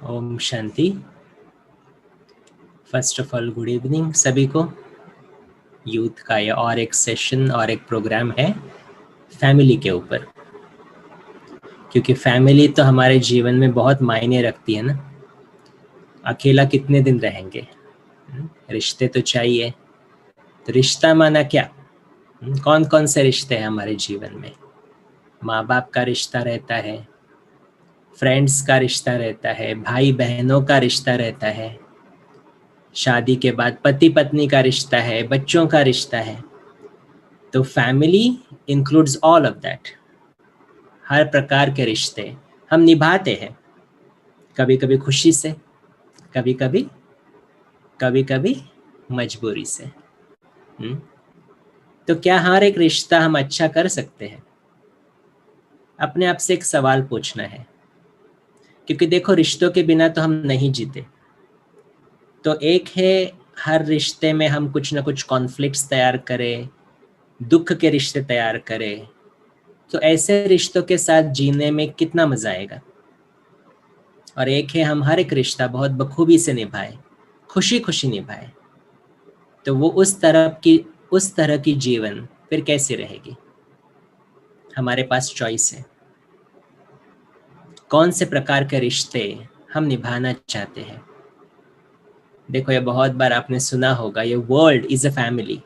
ओम शांति। First of all good evening सभी को। यूथ का ये और एक सेशन और एक प्रोग्राम है फैमिली के ऊपर, क्योंकि फैमिली तो हमारे जीवन में बहुत मायने रखती है ना। अकेला कितने दिन रहेंगे, रिश्ते तो चाहिए। तो रिश्ता माना क्या, कौन कौन से रिश्ते हैं हमारे जीवन में। माँ बाप का रिश्ता रहता है, फ्रेंड्स का रिश्ता रहता है, भाई बहनों का रिश्ता रहता है, शादी के बाद पति पत्नी का रिश्ता है, बच्चों का रिश्ता है। तो family includes all of that. हर प्रकार के रिश्ते हम निभाते हैं, कभी कभी खुशी से, कभी कभी मजबूरी से। तो क्या हर एक रिश्ता हम अच्छा कर सकते हैं? अपने आप से एक सवाल पूछना है, क्योंकि देखो रिश्तों के बिना तो हम नहीं जीते। तो एक है हर रिश्ते में हम कुछ ना कुछ कॉन्फ्लिक्ट्स तैयार करें, दुख के रिश्ते तैयार करें। तो ऐसे रिश्तों के साथ जीने में कितना मजा आएगा। और एक है हम हर एक रिश्ता बहुत बखूबी से निभाए, खुशी खुशी निभाए। तो वो उस तरह की जीवन फिर कैसे रहेगी। हमारे पास चॉइस है कौन से प्रकार के रिश्ते हम निभाना चाहते हैं। देखो ये बहुत बार आपने सुना होगा, ये world is a family,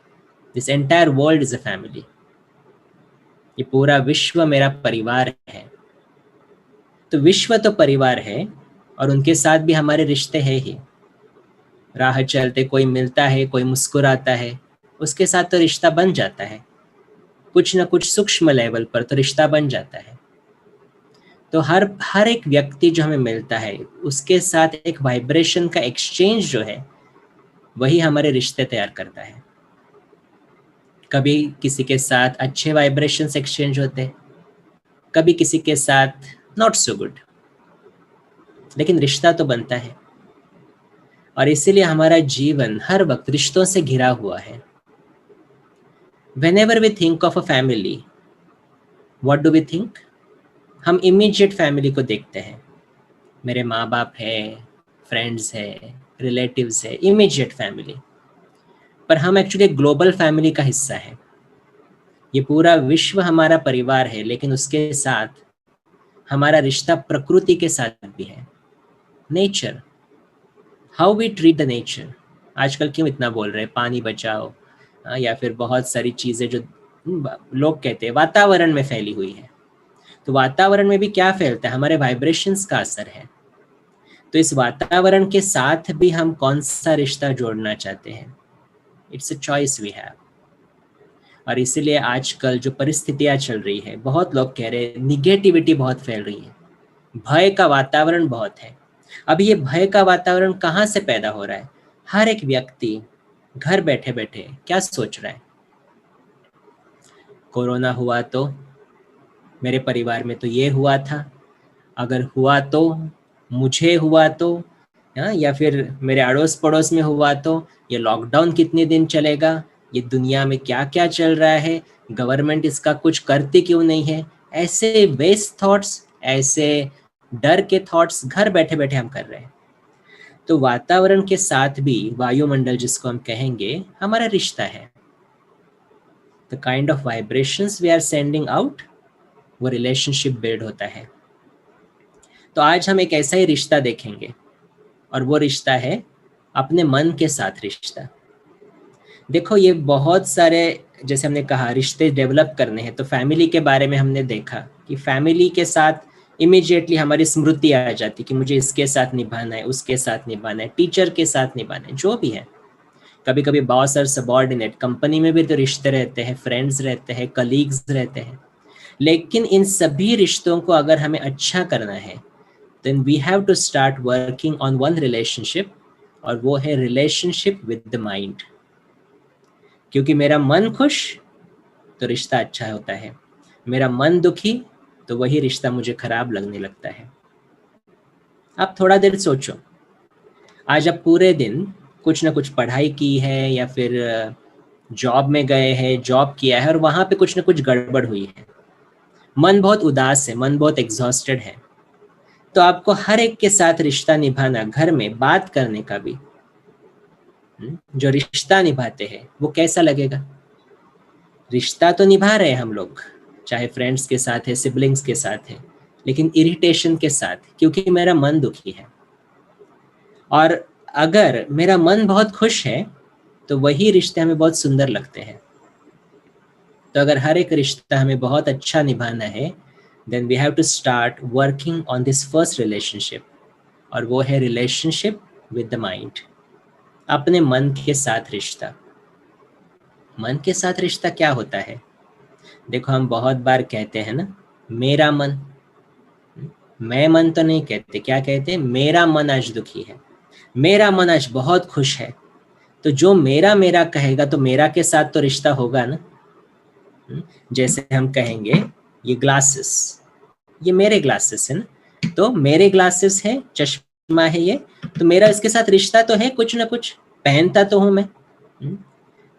this entire world is a family. ये पूरा विश्व मेरा परिवार है। तो विश्व तो परिवार है और उनके साथ भी हमारे रिश्ते हैं ही। राह चलते कोई मिलता है, कोई मुस्कुराता है, उसके साथ तो रिश्ता बन जाता है। कुछ ना कुछ सूक्ष्म लेवल पर तो रिश्ता बन जाता है। तो हर एक व्यक्ति जो हमें मिलता है उसके साथ एक वाइब्रेशन का एक्सचेंज जो है वही हमारे रिश्ते तैयार करता है। कभी किसी के साथ अच्छे वाइब्रेशंस एक्सचेंज होते, कभी किसी के साथ नॉट सो गुड, लेकिन रिश्ता तो बनता है। और इसीलिए हमारा जीवन हर वक्त रिश्तों से घिरा हुआ है। Whenever we think of a family, what do we think? हम इमीडिएट फैमिली को देखते हैं। मेरे माँ बाप है, फ्रेंड्स है, रिलेटिव्स है, इमीडिएट फैमिली। पर हम एक्चुअली ग्लोबल फैमिली का हिस्सा है। ये पूरा विश्व हमारा परिवार है, लेकिन उसके साथ हमारा रिश्ता प्रकृति के साथ भी है। Nature, how we treat the nature. आजकल क्यों इतना बोल रहे हैं पानी बचाओ, या फिर बहुत सारी चीज़ें जो लोग कहते हैं वातावरण में फैली हुई है। तो वातावरण में भी क्या फैलता है, हमारे वाइब्रेशंस का असर है। तो इस वातावरण के साथ भी हम कौन सा रिश्ता जोड़ना चाहते हैं, it's a choice we have. और इसीलिए आजकल जो परिस्थितियां चल रही है, बहुत लोग कह रहे हैं निगेटिविटी बहुत फैल रही है, भय का वातावरण बहुत है। अब ये भय का वातावरण कहाँ से पैदा हो रहा है? हर एक व्यक्ति घर बैठे बैठे क्या सोच रहा है, कोरोना हुआ तो मेरे परिवार में तो ये हुआ था, अगर हुआ तो मुझे हुआ तो, या फिर मेरे अड़ोस पड़ोस में हुआ तो, ये लॉकडाउन कितने दिन चलेगा, ये दुनिया में क्या क्या चल रहा है, गवर्नमेंट इसका कुछ करती क्यों नहीं है। ऐसे वेस्ट थॉट्स, ऐसे डर के थॉट्स घर बैठे बैठे हम कर रहे हैं। तो वातावरण के साथ भी वायुमंडल जिसको हम कहेंगे हमारा रिश्ता है। The kind of vibrations we are sending out, वो रिलेशनशिप बिल्ड होता है। तो आज हम एक ऐसा ही रिश्ता देखेंगे, और वो रिश्ता है अपने मन के साथ रिश्ता। देखो ये बहुत सारे, जैसे हमने कहा रिश्ते डेवलप करने हैं, तो फैमिली के बारे में हमने देखा कि फैमिली के साथ इमीडिएटली हमारी स्मृति आ जाती कि मुझे इसके साथ निभाना है, उसके साथ निभाना है, टीचर के साथ निभाना है, जो भी है। कभी कभी बॉस और सबॉर्डिनेट, कंपनी में भी तो रिश्ते रहते हैं, फ्रेंड्स रहते हैं, कलीग्स रहते हैं। लेकिन इन सभी रिश्तों को अगर हमें अच्छा करना है, then we have to start working on one relationship, और वो है रिलेशनशिप विद द माइंड। क्योंकि मेरा मन खुश तो रिश्ता अच्छा होता है, मेरा मन दुखी तो वही रिश्ता मुझे खराब लगने लगता है। आप थोड़ा देर सोचो, आज आप पूरे दिन कुछ ना कुछ पढ़ाई की है, या फिर जॉब में गए हैं, जॉब किया है, और वहां पे कुछ ना कुछ गड़बड़ हुई है, मन बहुत उदास है, मन बहुत एग्जॉस्टेड है। तो आपको हर एक के साथ रिश्ता निभाना, घर में बात करने का भी, जो रिश्ता निभाते हैं वो कैसा लगेगा? रिश्ता तो निभा रहे हैं हम लोग, चाहे फ्रेंड्स के साथ है, सिबलिंग्स के साथ है, लेकिन इरिटेशन के साथ, क्योंकि मेरा मन दुखी है। और अगर मेरा मन बहुत खुश है तो वही रिश्ते हमें बहुत सुंदर लगते हैं। तो अगर हर एक रिश्ता हमें बहुत अच्छा निभाना है, then we have to start working on this first relationship, और वो है रिलेशनशिप विद द माइंड, अपने मन के साथ रिश्ता। मन के साथ रिश्ता क्या होता है? देखो, हम बहुत बार कहते हैं ना, मेरा मन। मैं मन तो नहीं कहते, क्या कहते? मेरा मन आज दुखी है, मेरा मन आज बहुत खुश है। तो जो मेरा मेरा कहेगा तो मेरा के साथ तो रिश्ता होगा ना। जैसे हम कहेंगे ये ग्लासेस, ये मेरे ग्लासेस है ना, तो मेरे ग्लासेस है, चश्मा है ये, तो मेरा इसके साथ रिश्ता तो है, कुछ ना कुछ पहनता तो हूं मैं।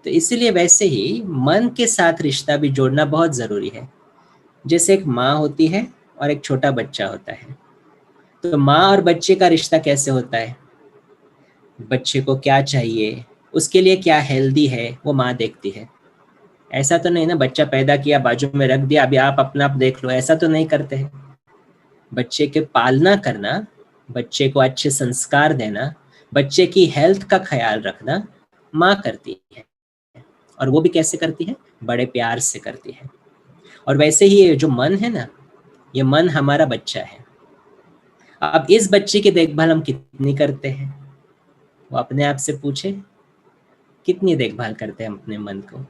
तो इसीलिए वैसे ही मन के साथ रिश्ता भी जोड़ना बहुत जरूरी है। जैसे एक माँ होती है और एक छोटा बच्चा होता है, तो माँ और बच्चे का रिश्ता कैसे होता है? बच्चे को क्या चाहिए, उसके लिए क्या हेल्दी है, वो माँ देखती है। ऐसा तो नहीं ना, बच्चा पैदा किया, बाजू में रख दिया, अभी आप अपना आप देख लो, ऐसा तो नहीं करते हैं। बच्चे के पालना करना, बच्चे को अच्छे संस्कार देना, बच्चे की हेल्थ का ख्याल रखना माँ करती है। और वो भी कैसे करती है? बड़े प्यार से करती है। और वैसे ही ये जो मन है ना, ये मन हमारा बच्चा है। अब इस बच्चे की देखभाल हम कितनी करते हैं? वो अपने आप से पूछे, कितनी देखभाल करते हैं हम अपने मन को?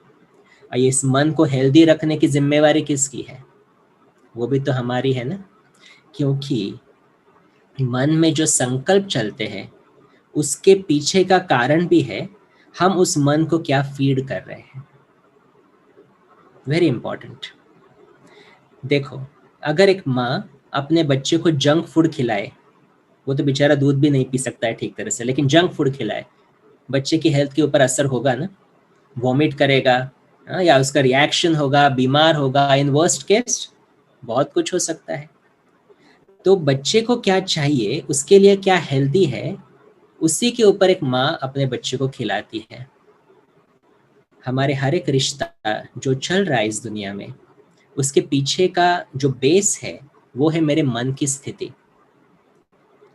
और इस मन को हेल्दी रखने की जिम्मेवारी किसकी है? वो भी तो हमारी है ना। क्योंकि मन में जो संकल्प चलते हैं उसके पीछे का कारण भी है हम उस मन को क्या फीड कर रहे हैं। Very important. देखो, अगर एक माँ अपने बच्चे को जंक फूड खिलाए, वो तो बेचारा दूध भी नहीं पी सकता है ठीक तरह से, लेकिन जंक फूड खिलाए, बच्चे की हेल्थ के ऊपर असर होगा ना। वॉमिट करेगा, या उसका रिएक्शन होगा, बीमार होगा, इन वर्स्ट केस बहुत कुछ हो सकता है। तो बच्चे को क्या चाहिए, उसके लिए क्या हेल्दी है, उसी के ऊपर एक माँ अपने बच्चे को खिलाती है। हमारे हर एक रिश्ता जो चल रहा है इस दुनिया में, उसके पीछे का जो बेस है वो है मेरे मन की स्थिति।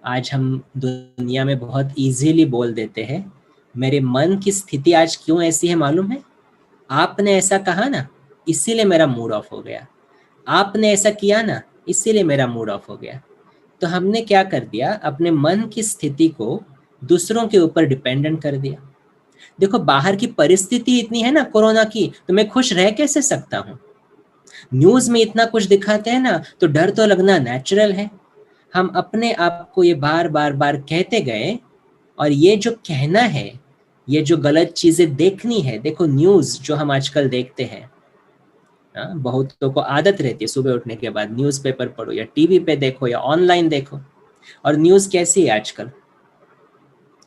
आज हम दुनिया में बहुत इजीली बोल देते हैं, मेरे मन की स्थिति आज क्यों ऐसी है मालूम है? आपने ऐसा कहा ना, इसीलिए मेरा मूड ऑफ हो गया। आपने ऐसा किया ना, इसीलिए मेरा मूड ऑफ हो गया। तो हमने क्या कर दिया, अपने मन की स्थिति को दूसरों के ऊपर डिपेंडेंट कर दिया। देखो, बाहर की परिस्थिति इतनी है ना कोरोना की, तो मैं खुश रह कैसे सकता हूँ? न्यूज में इतना कुछ दिखाते हैं ना, तो डर तो लगना नेचुरल है। हम अपने आप को ये बार बार बार कहते गए, और ये जो कहना है, ये जो गलत चीजें देखनी है, देखो न्यूज जो हम आजकल देखते हैं, बहुतों को आदत रहती है सुबह उठने के बाद न्यूज़पेपर पढ़ो, या टीवी पे देखो, या ऑनलाइन देखो। और न्यूज कैसी है आजकल?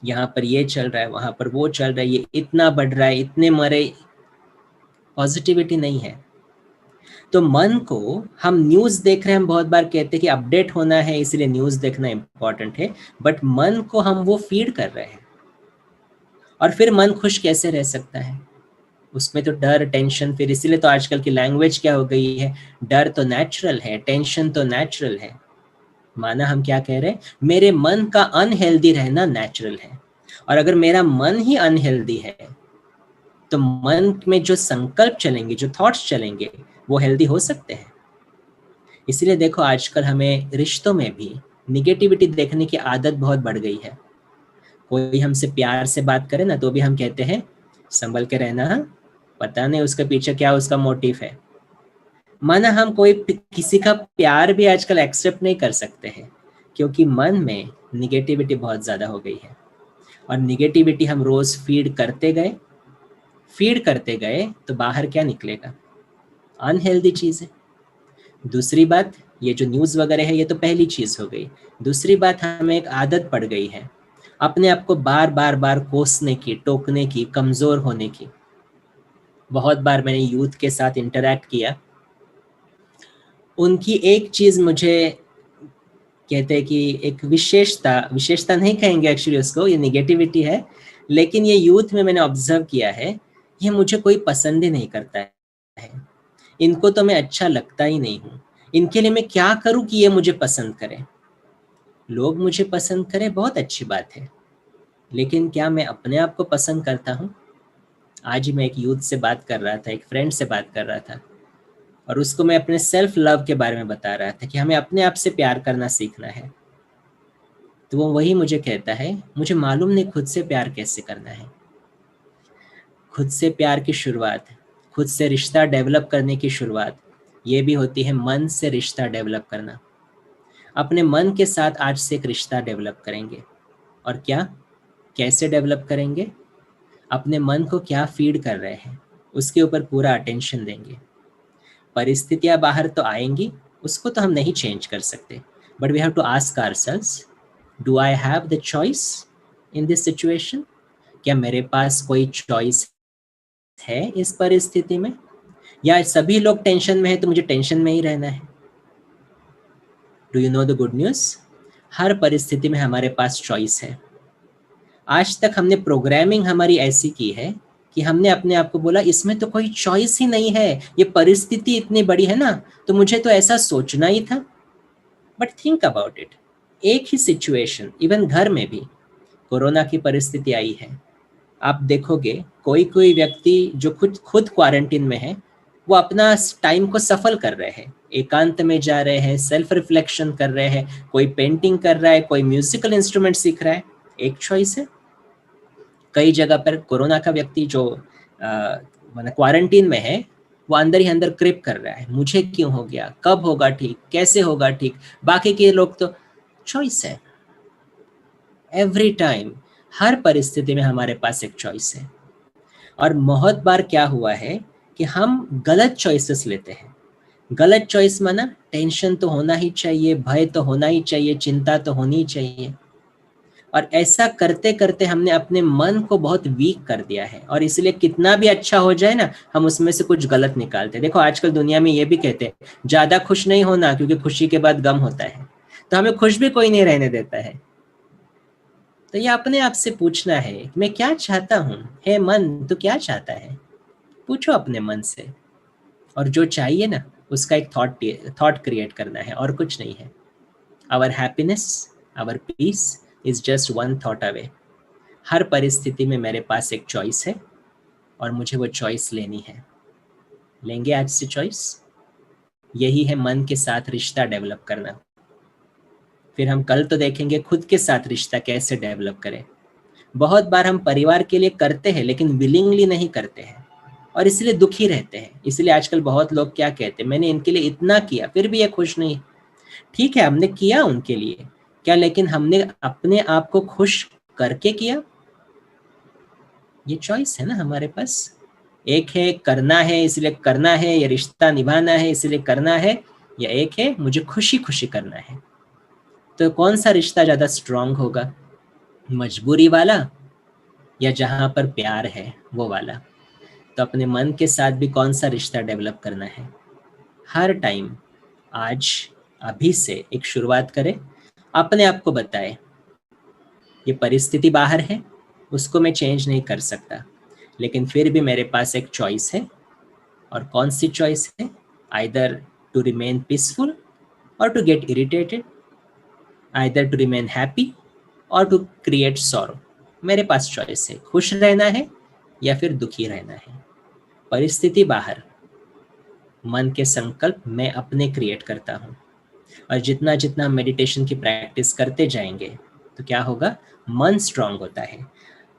यहाँ पर ये चल रहा है, वहां पर वो चल रहा है, ये इतना बढ़ रहा है, इतने मरे, पॉजिटिविटी नहीं है। तो मन को हम न्यूज देख रहे हैं, हम बहुत बार कहते हैं कि अपडेट होना है इसलिए न्यूज देखना इंपॉर्टेंट है, बट मन को हम वो फीड कर रहे हैं। और फिर मन खुश कैसे रह सकता है? उसमें तो डर, टेंशन, फिर इसीलिए तो आजकल की लैंग्वेज क्या हो गई है, डर तो नेचुरल है, टेंशन तो नेचुरल है। माना हम क्या कह रहे हैं, मेरे मन का अनहेल्दी रहना नेचुरल है। और अगर मेरा मन ही अनहेल्दी है, तो मन में जो संकल्प चलेंगे, जो थॉट्स चलेंगे, वो हेल्दी हो सकते हैं? इसलिए देखो, आजकल हमें रिश्तों में भी निगेटिविटी देखने की आदत बहुत बढ़ गई है। कोई हमसे प्यार से बात करे ना, तो भी हम कहते हैं संभल के रहना, पता नहीं उसके पीछे क्या उसका मोटिव है। माना हम किसी का प्यार भी आजकल एक्सेप्ट नहीं कर सकते हैं, क्योंकि मन में निगेटिविटी बहुत ज्यादा हो गई है। और निगेटिविटी हम रोज फीड करते गए तो बाहर क्या निकलेगा? अनहेल्दी चीज है। दूसरी बात, ये जो न्यूज़ वगैरह है, ये तो पहली चीज़ हो गई। दूसरी बात, हमें एक आदत पड़ गई है अपने आप को बार बार बार कोसने की, टोकने की, कमज़ोर होने की। बहुत बार मैंने यूथ के साथ इंटरैक्ट किया, उनकी एक चीज़ मुझे कहते हैं कि एक विशेषता नहीं कहेंगे एक्चुअली उसको, ये निगेटिविटी है, लेकिन ये यूथ में मैंने ऑब्जर्व किया है, ये मुझे कोई पसंद ही नहीं करता है, इनको तो मैं अच्छा लगता ही नहीं हूँ, इनके लिए मैं क्या करूँ कि ये मुझे पसंद करें। लोग मुझे पसंद करें बहुत अच्छी बात है, लेकिन क्या मैं अपने आप को पसंद करता हूँ? आज ही मैं एक यूथ से बात कर रहा था, एक फ्रेंड से बात कर रहा था, और उसको मैं अपने सेल्फ लव के बारे में बता रहा था कि हमें अपने आप से प्यार करना सीखना है। तो वो वही मुझे कहता है, मुझे मालूम नहीं खुद से प्यार कैसे करना है। खुद से प्यार की शुरुआत, खुद से रिश्ता डेवलप करने की शुरुआत, ये भी होती है मन से रिश्ता डेवलप करना। अपने मन के साथ आज से एक रिश्ता डेवलप करेंगे। और क्या, कैसे डेवलप करेंगे? अपने मन को क्या फीड कर रहे हैं उसके ऊपर पूरा अटेंशन देंगे। परिस्थितियां बाहर तो आएंगी, उसको तो हम नहीं चेंज कर सकते, but we have to ask ourselves, do I have the choice in this situation? क्या मेरे पास कोई चॉइस है इस परिस्थिति में, या सभी लोग टेंशन में है तो मुझे टेंशन में ही रहना है? Do you know the good news? हर परिस्थिति में हमारे पास चॉइस है। आज तक हमने प्रोग्रामिंग हमारी ऐसी की है कि हमने अपने आप को बोला इसमें तो कोई चॉइस ही नहीं है, ये परिस्थिति इतनी बड़ी है ना, तो मुझे तो ऐसा सोचना ही था। बट थिंक अबाउट इट, एक ही सिचुएशन, इवन घर में भी कोरोना की परिस्थिति आई है, आप देखोगे कोई कोई व्यक्ति जो खुद खुद क्वारंटीन में है, वो अपना टाइम को सफल कर रहे हैं, एकांत में जा रहे हैं, सेल्फ रिफ्लेक्शन कर रहे हैं, कोई पेंटिंग कर रहा है, कोई म्यूजिकल इंस्ट्रूमेंट सीख रहा है। एक चॉइस है। कई जगह पर कोरोना का व्यक्ति जो मतलब क्वारंटीन में है, वो अंदर ही अंदर क्रिप कर रहा है, मुझे क्यों हो गया, कब होगा ठीक, कैसे होगा ठीक। बाकी के लोग तो चॉइस है। एवरी टाइम, हर परिस्थिति में हमारे पास एक चॉइस है। और बहुत बार क्या हुआ है कि हम गलत चॉइसेस लेते हैं। गलत चॉइस माना टेंशन तो होना ही चाहिए, भय तो होना ही चाहिए, चिंता तो होनी ही चाहिए। और ऐसा करते करते हमने अपने मन को बहुत वीक कर दिया है, और इसलिए कितना भी अच्छा हो जाए ना, हम उसमें से कुछ गलत निकालते हैं। देखो आजकल दुनिया में ये भी कहते हैं ज्यादा खुश नहीं होना, क्योंकि खुशी के बाद गम होता है। तो हमें खुश भी कोई नहीं रहने देता है। तो ये अपने आप से पूछना है, मैं क्या चाहता हूँ? हे मन, तू क्या चाहता है? पूछो अपने मन से, और जो चाहिए ना उसका एक थॉट क्रिएट करना है, और कुछ नहीं है। Our happiness, our peace is just one thought away. हर परिस्थिति में मेरे पास एक चॉइस है, और मुझे वो चॉइस लेनी है। लेंगे आज से चॉइस? यही है मन के साथ रिश्ता डेवलप करना। फिर हम कल तो देखेंगे खुद के साथ रिश्ता कैसे डेवलप करें। बहुत बार हम परिवार के लिए करते हैं, लेकिन विलिंगली नहीं करते हैं, और इसलिए दुखी रहते हैं। इसलिए आजकल बहुत लोग क्या कहते हैं, मैंने इनके लिए इतना किया फिर भी ये खुश नहीं। ठीक है, हमने किया उनके लिए क्या, लेकिन हमने अपने आप को खुश करके किया? ये चॉइस है ना हमारे पास। एक है करना है इसलिए करना है, या रिश्ता निभाना है इसलिए करना है, या एक है मुझे खुशी खुशी करना है। तो कौन सा रिश्ता ज्यादा स्ट्रांग होगा? मजबूरी वाला, या जहां पर प्यार है वो वाला? तो अपने मन के साथ भी कौन सा रिश्ता डेवलप करना है? हर टाइम, आज, अभी से एक शुरुआत करें। अपने आप को बताए ये परिस्थिति बाहर है, उसको मैं चेंज नहीं कर सकता, लेकिन फिर भी मेरे पास एक चॉइस है। और कौन सी चॉइस है? आइदर टू रिमेन पीसफुल और to get irritated, either to remain happy और टू क्रिएट सॉरो। मेरे पास चॉइस है, खुश रहना है या फिर दुखी रहना है। परिस्थिति बाहर, मन के संकल्प मैं अपने क्रिएट करता हूँ। और जितना जितना मेडिटेशन की प्रैक्टिस करते जाएंगे तो क्या होगा, मन स्ट्रांग होता है।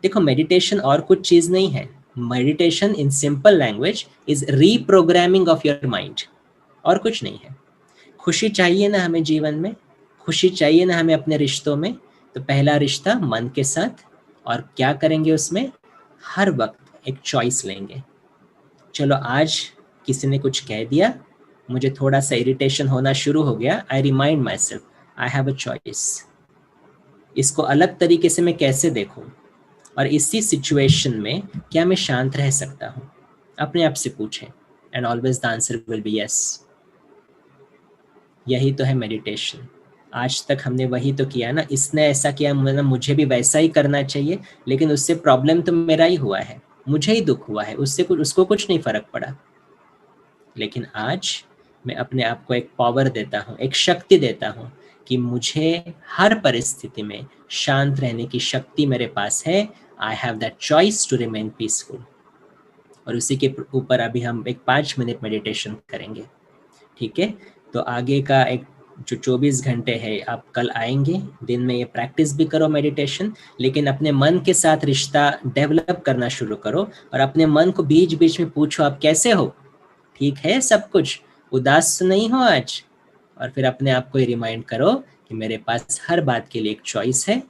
देखो मेडिटेशन और कुछ चीज नहीं है। Meditation in simple language is reprogramming of your mind, और कुछ नहीं है। खुशी चाहिए ना हमें जीवन में, खुशी चाहिए ना हमें अपने रिश्तों में, तो पहला रिश्ता मन के साथ। और क्या करेंगे उसमें? हर वक्त एक चॉइस लेंगे। चलो आज किसी ने कुछ कह दिया, मुझे थोड़ा सा इरिटेशन होना शुरू हो गया, I remind my self I have a choice. इसको अलग तरीके से मैं कैसे देखूं, और इसी सिचुएशन में क्या मैं शांत रह सकता हूं? अपने आप से पूछें, and always the answer will be yes. यही तो है मेडिटेशन। आज तक हमने वही तो किया ना, इसने ऐसा किया मतलब मुझे भी वैसा ही करना चाहिए, लेकिन उससे प्रॉब्लम तो मेरा ही हुआ है, मुझे ही दुख हुआ है, उससे कुछ उसको कुछ नहीं फर्क पड़ा। लेकिन आज मैं अपने आप को एक पावर देता हूँ, एक शक्ति देता हूँ कि मुझे हर परिस्थिति में शांत रहने की शक्ति मेरे पास है। I have that choice to remain peaceful. और उसी के ऊपर अभी हम एक 5 मिनट मेडिटेशन करेंगे, ठीक है? तो आगे का एक जो 24 घंटे है, आप कल आएंगे, दिन में ये प्रैक्टिस भी करो मेडिटेशन, लेकिन अपने मन के साथ रिश्ता डेवलप करना शुरू करो और अपने मन को बीच बीच में पूछो, आप कैसे हो, ठीक है सब कुछ, उदास नहीं हो आज? और फिर अपने आप को ये रिमाइंड करो कि मेरे पास हर बात के लिए एक चॉइस है,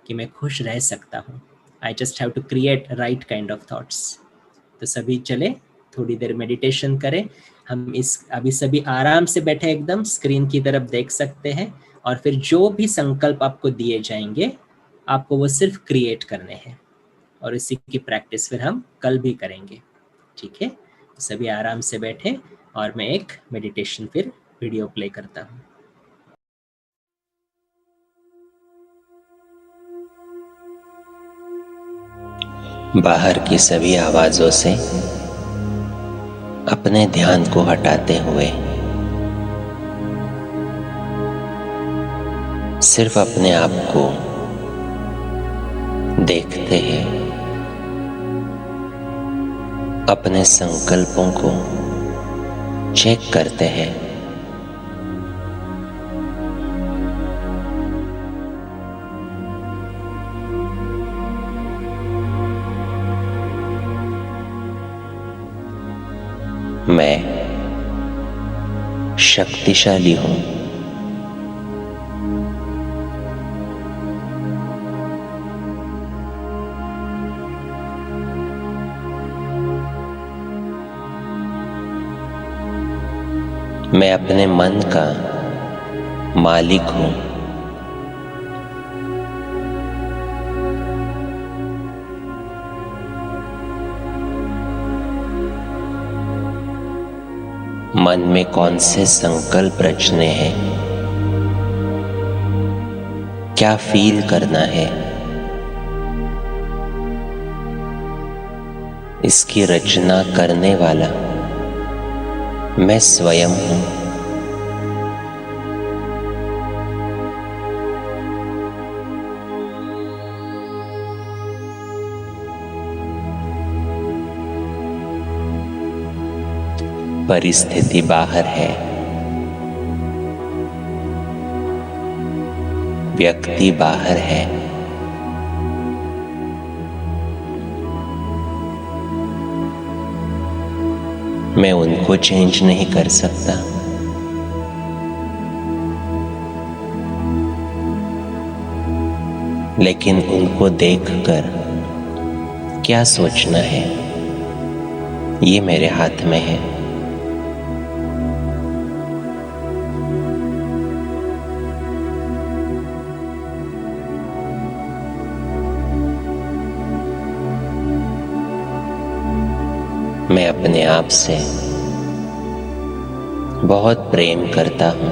कि मैं खुश रह सकता हूँ। I just have to create right kind of thoughts. तो सभी चले थोड़ी देर मेडिटेशन करें। हम इस अभी सभी आराम से बैठे एकदम स्क्रीन की तरफ देख सकते हैं, और फिर जो भी संकल्प आपको दिए जाएंगे आपको वो सिर्फ क्रिएट करने हैं, और इसी की प्रैक्टिस फिर हम कल भी करेंगे, ठीक है? सभी आराम से बैठे और मैं एक मेडिटेशन फिर वीडियो प्ले करता हूँ। बाहर की सभी आवाजों से अपने ध्यान को हटाते हुए सिर्फ अपने आप को देखते हैं, अपने संकल्पों को चेक करते हैं। मैं शक्तिशाली हूं। मैं अपने मन का मालिक हूं। मन में कौन से संकल्प रचने हैं, क्या फील करना है, इसकी रचना करने वाला मैं स्वयं हूं। परिस्थिति बाहर है, व्यक्ति बाहर है, मैं उनको चेंज नहीं कर सकता, लेकिन उनको देखकर क्या सोचना है ये मेरे हाथ में है। मैं अपने आप से बहुत प्रेम करता हूं।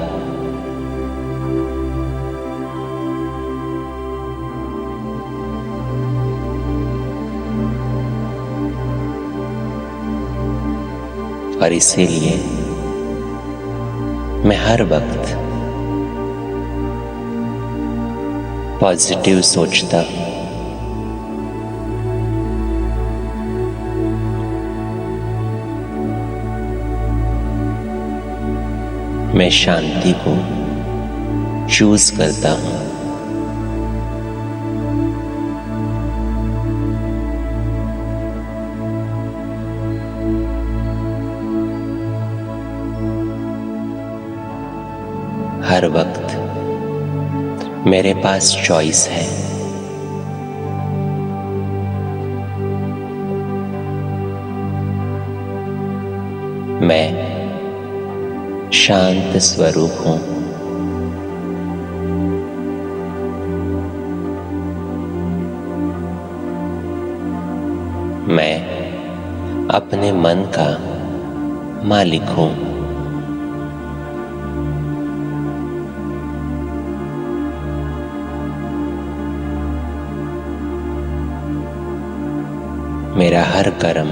और इसीलिए मैं हर वक्त पॉजिटिव सोचता हूं। मैं शांति को चूज करता हूं। हर वक्त मेरे पास चॉइस है। मैं शांत स्वरूप हूं। मैं अपने मन का मालिक हूं। मेरा हर कर्म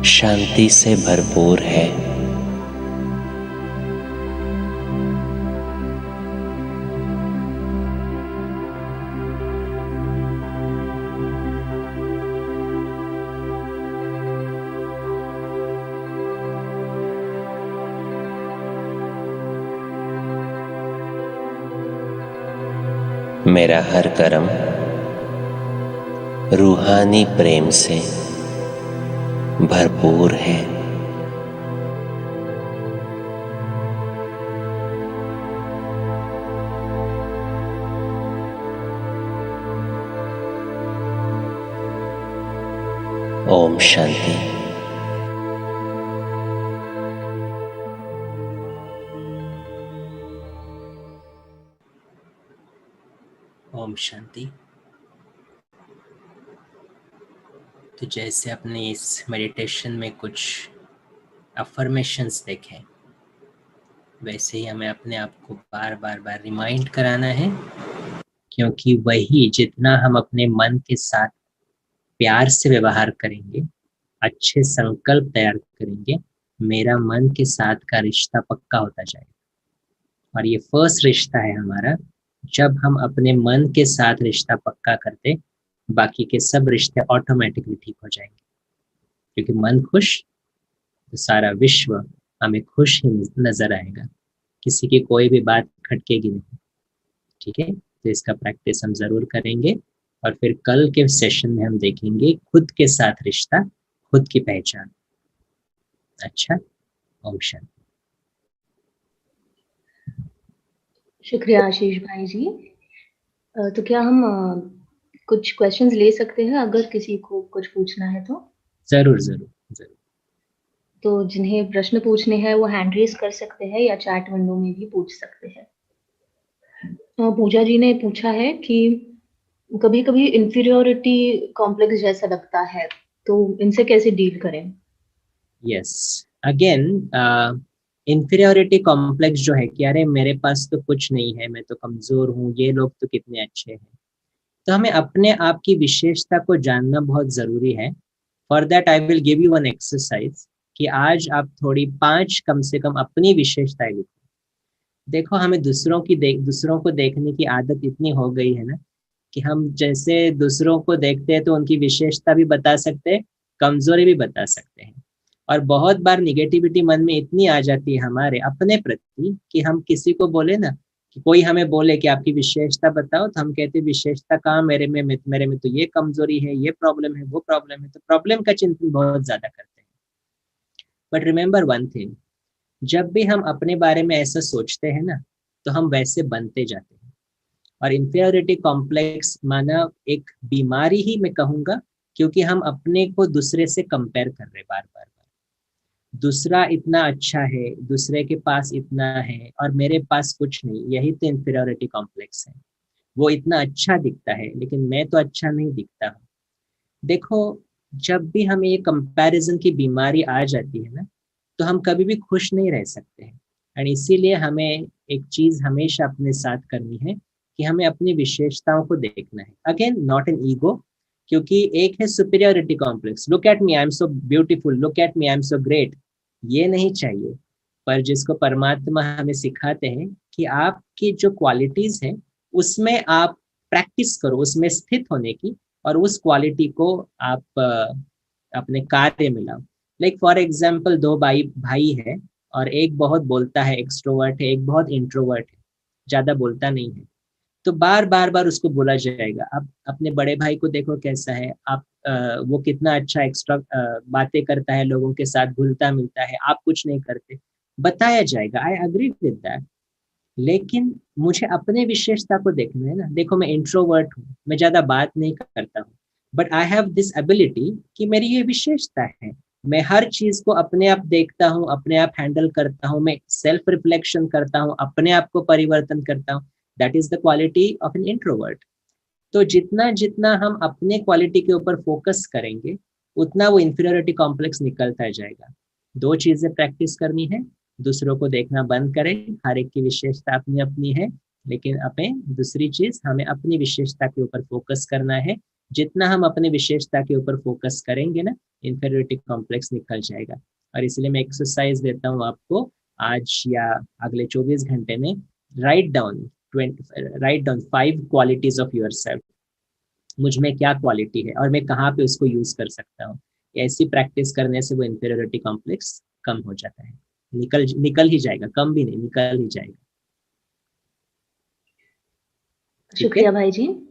शांति से भरपूर है। मेरा हर कर्म रूहानी प्रेम से भरपूर है। ओम शांति। ओम शांति। तो जैसे अपने इस मेडिटेशन में कुछ अफर्मेशंस देखे, वैसे ही हमें अपने आप को बार बार रिमाइंड कराना है, क्योंकि वही जितना हम अपने मन के साथ प्यार से व्यवहार करेंगे, अच्छे संकल्प तैयार करेंगे, मेरा मन के साथ का रिश्ता पक्का होता जाएगा। और ये फर्स्ट रिश्ता है हमारा। जब हम अपने मन के साथ रिश्ता पक्का करते, बाकी के सब रिश्ते ऑटोमेटिकली ठीक हो जाएंगे, क्योंकि मन खुश तो सारा विश्व हमें खुश ही नजर आएगा, किसी की कोई भी बात खटकेगी नहीं। ठीक है, तो इसका प्रैक्टिस हम जरूर करेंगे। और फिर कल के सेशन में हम देखेंगे खुद के साथ रिश्ता, खुद की पहचान। अच्छा, ओम शांति। शुक्रिया आशीष भाई जी। तो क्या हम कुछ क्वेश्चंस ले सकते हैं, अगर किसी को कुछ पूछना है तो? जरूर जरूर जरूर। तो जिन्हें प्रश्न पूछने हैं वो हैंड रेज कर सकते हैं या चैट विंडो में भी पूछ सकते हैं। पूजा जी ने पूछा है कि कभी कभी इंफीरियोरिटी कॉम्प्लेक्स जैसा लगता है, तो इनसे कैसे डील करें? यस, अगेन इंफीरियोरिटी कॉम्प्लेक्स जो है कि अरे मेरे पास तो कुछ नहीं है, मैं तो कमजोर हूँ, ये लोग तो कितने अच्छे हैं। तो हमें अपने आप की विशेषता को जानना बहुत जरूरी है। For that I will give you one exercise कि आज आप थोड़ी 5 कम से कम अपनी विशेषताएं लिखो। देखो, हमें दूसरों को देखने की आदत इतनी हो गई है ना, कि हम जैसे दूसरों को देखते हैं तो उनकी विशेषता भी बता सकते हैं, कमजोरी भी बता सकते हैं। और बहुत बार निगेटिविटी मन में इतनी आ जाती है हमारे अपने प्रति कि हम किसी को बोले ना, कि कोई हमें बोले कि आपकी विशेषता बताओ, तो हम कहते विशेषता कहाँ, मेरे में तो ये कमजोरी है, ये प्रॉब्लम है, वो प्रॉब्लम है। तो प्रॉब्लम का चिंतन बहुत ज्यादा करते हैं। बट रिमेम्बर वन थिंग, जब भी हम अपने बारे में ऐसा सोचते हैं ना, तो हम वैसे बनते जाते हैं। और इंफीरियरिटी कॉम्प्लेक्स माना एक बीमारी ही मैं कहूंगा, क्योंकि हम अपने को दूसरे से कंपेयर कर रहे बार बार। दूसरा इतना अच्छा है, दूसरे के पास इतना है और मेरे पास कुछ नहीं, यही तो इंफीरियरिटी कॉम्प्लेक्स है। वो इतना अच्छा दिखता है लेकिन मैं तो अच्छा नहीं दिखता हूँ। देखो, जब भी हमें ये कंपैरिजन की बीमारी आ जाती है ना, तो हम कभी भी खुश नहीं रह सकते हैं। और इसीलिए हमें एक चीज हमेशा अपने साथ करनी है कि हमें अपनी विशेषताओं को देखना है। अगेन, नॉट एन ईगो, क्योंकि एक है superiority complex, look at me I am so beautiful, look at me I am so great, ये नहीं चाहिए। पर जिसको परमात्मा हमें सिखाते हैं कि आपकी जो क्वालिटीज है उसमें आप प्रैक्टिस करो, उसमें स्थित होने की, और उस क्वालिटी को आप अपने कार्य में लाओ। लाइक फॉर एग्जाम्पल, 2 भाई है और एक बहुत बोलता है, एक्सट्रोवर्ट है, एक बहुत इंट्रोवर्ट है, ज्यादा बोलता नहीं है। तो बार बार उसको बोला जाएगा, आप अपने बड़े भाई को देखो कैसा है, आप वो कितना अच्छा एक्स्ट्रा बातें करता है, लोगों के साथ घुलता मिलता है, आप कुछ नहीं करते, बताया जाएगा। I agree with that. लेकिन मुझे अपने विशेषता को देखना है ना। देखो, मैं इंट्रोवर्ट हूँ, मैं ज्यादा बात नहीं करता हूँ, but I have this ability कि मेरी ये विशेषता है। मैं हर चीज को अपने आप देखता हूँ, अपने आप हैंडल करता हूँ, मैं सेल्फ रिफ्लेक्शन करता हूँ, अपने आप को परिवर्तन करता हूँ। That is the quality of an introvert. तो जितना जितना हम अपने क्वालिटी के ऊपर फोकस करेंगे, उतना वो इंफीरियरिटी कॉम्प्लेक्स निकलता जाएगा। 2 चीजें प्रैक्टिस करनी है, दूसरों को देखना बंद करें, हर एक की विशेषता अपनी अपनी है, लेकिन अपने दूसरी चीज, हमें अपनी विशेषता के ऊपर फोकस करना है। जितना हम अपने विशेषता के ऊपर फोकस करेंगे ना, इन्फीरियरिटी कॉम्प्लेक्स निकल जाएगा। और इसलिए मैं एक्सरसाइज देता हूँ आपको आज या अगले 24 घंटे में, write down 5 qualities of yourself. मुझ में क्या क्वालिटी है और मैं कहाँ पे उसको यूज कर सकता हूँ। ऐसी प्रैक्टिस करने से वो इन्फीरियरिटी कॉम्प्लेक्स कम हो जाता है, निकल ही जाएगा, कम भी नहीं, निकल ही जाएगा। शुक्रिया भाई जी।